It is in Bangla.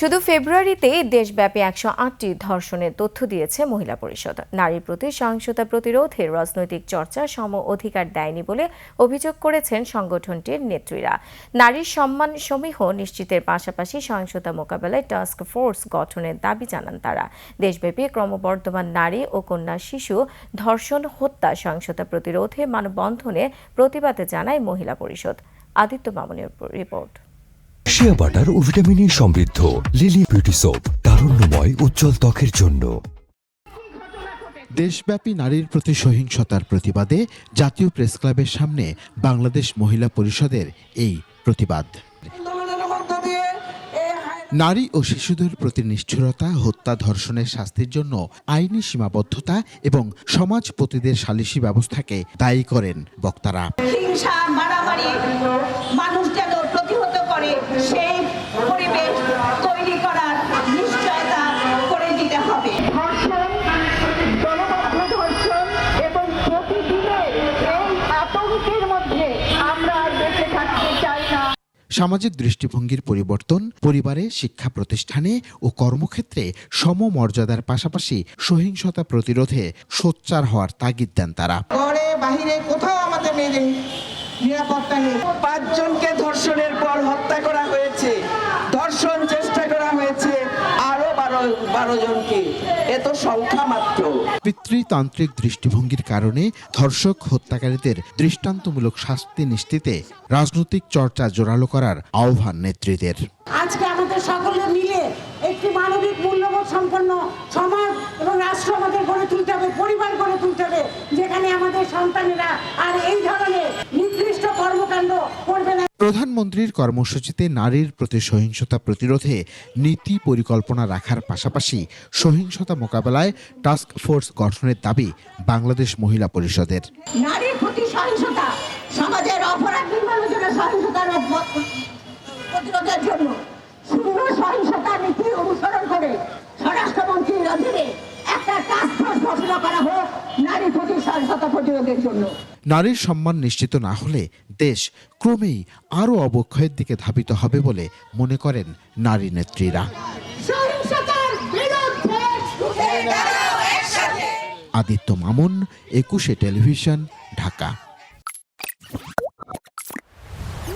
শুধু ফেব্রুয়ারিতে দেশব্যাপী 108টি ধর্ষণের তথ্য দিয়েছে মহিলা পরিষদ। নারীর প্রতি সহিংসতা প্রতিরোধে রাজনৈতিক চর্চা সম অধিকার দেয়নি বলে অভিযোগ করেছেন সংগঠনটির নেত্রীরা। নারীর সম্মান সমীহ নিশ্চিতের পাশাপাশি সহিংসতা মোকাবেলায় টাস্ক ফোর্স গঠনের দাবি জানান তারা। দেশব্যাপী ক্রমবর্ধমান নারী ও কন্যা শিশু ধর্ষণ, হত্যা, সহিংসতা প্রতিরোধে মানববন্ধনে প্রতিবাদে জানায় মহিলা পরিষদ। আদিত্য মামুনের রিপোর্ট। শিয়া বাটার ও ভিটামিন ই সমৃদ্ধ লিলি বিউটি সোপ, তারুণ্যময় উজ্জ্বল ত্বকের জন্য। দেশব্যাপী নারীর প্রতি সহিংসতার প্রতিবাদে জাতীয় প্রেস ক্লাবের সামনে বাংলাদেশ মহিলা পরিষদের এই প্রতিবাদ। নারী ও শিশুদের প্রতি নিষ্ঠুরতা, হত্যা, ধর্ষণের শাস্তির জন্য আইনি সীমাবদ্ধতা এবং সমাজপতিদের সালিসি ব্যবস্থাকে দায়ী করেন বক্তারা। হিংসা, মারামারি মানুষ যেন প্রতিহত করে সেই পরিবেশ তৈরি করার নিশ্চয়তা করে দিতে হবে। ধর্ষণ, দলবদ্ধ ধর্ষণ এবং প্রতিদিনের এই আতঙ্কের মধ্যে আমরা আর বেঁচে থাকতে চাই না। সামাজিক দৃষ্টিভঙ্গির পরিবর্তন, পরিবারে, শিক্ষা প্রতিষ্ঠানে ও কর্মক্ষেত্রে সমমর্যাদার পাশাপাশি সহিংসতা প্রতিরোধে সোচ্চার হওয়ার তাগিদ দেন তারা। ঘরে বাহিরে কোথাও আমাদের মেয়েদের নিরাপত্তা নেই। 5 জনকে ধর্ষণের পর হত্যা করা হয়েছে, ধর্ষণ চেষ্টা করা হয়েছে আরো 12 জনকে। এত সংখ্যা মাত্র। পিতৃতান্ত্রিক দৃষ্টিভঙ্গির কারণে ধর্ষক, হত্যাকারীদের দৃষ্টান্তমূলক শাস্তি নিশ্চিতে রাজনৈতিক চর্চা জোরালো করার আহ্বান নেত্রীদের। আজকে আমাদের সকলে মিলে একটি মানবিক মূল্যবোধ সম্পন্ন সমাজ এবং রাষ্ট্র আমাদের গড়ে তুলতে হবে, পরিবার গড়ে তুলতে হবে, যেখানে আমাদের সন্তানেরা আর এই ধরনের নিকৃষ্ট কর্মকাণ্ড করবে না। প্রধানমন্ত্রীর কর্মসূচিতে নারীর প্রতি সহিংসতা প্রতিরোধে নীতি পরিকল্পনা রাখার পাশাপাশি সহিংসতা মোকাবেলায় টাস্ক ফোর্স গঠনের দাবি বাংলাদেশ মহিলা পরিষদের। নারীর প্রতি সহিংসতা, সমাজের অপরাধ নির্মূলের জন্য, সহিংসতার প্রতিরোধের জন্য শূন্য সহিংসতা নীতি অনুসরণ করে স্বরাষ্ট্রমন্ত্রীর অধীনে একটা টাস্ক ফোর্স ঘোষণা করা হোক নারীর প্রতি সহিংসতা প্রতিরোধের জন্য। নারীর সম্মান নিশ্চিত না হলে দেশ ক্রমেই আরও অবক্ষয়ের দিকে ধাবিত হবে বলে মনে করেন নারী নেত্রীরা। আদিত্য মামুন, 21 টেলিভিশন, ঢাকা।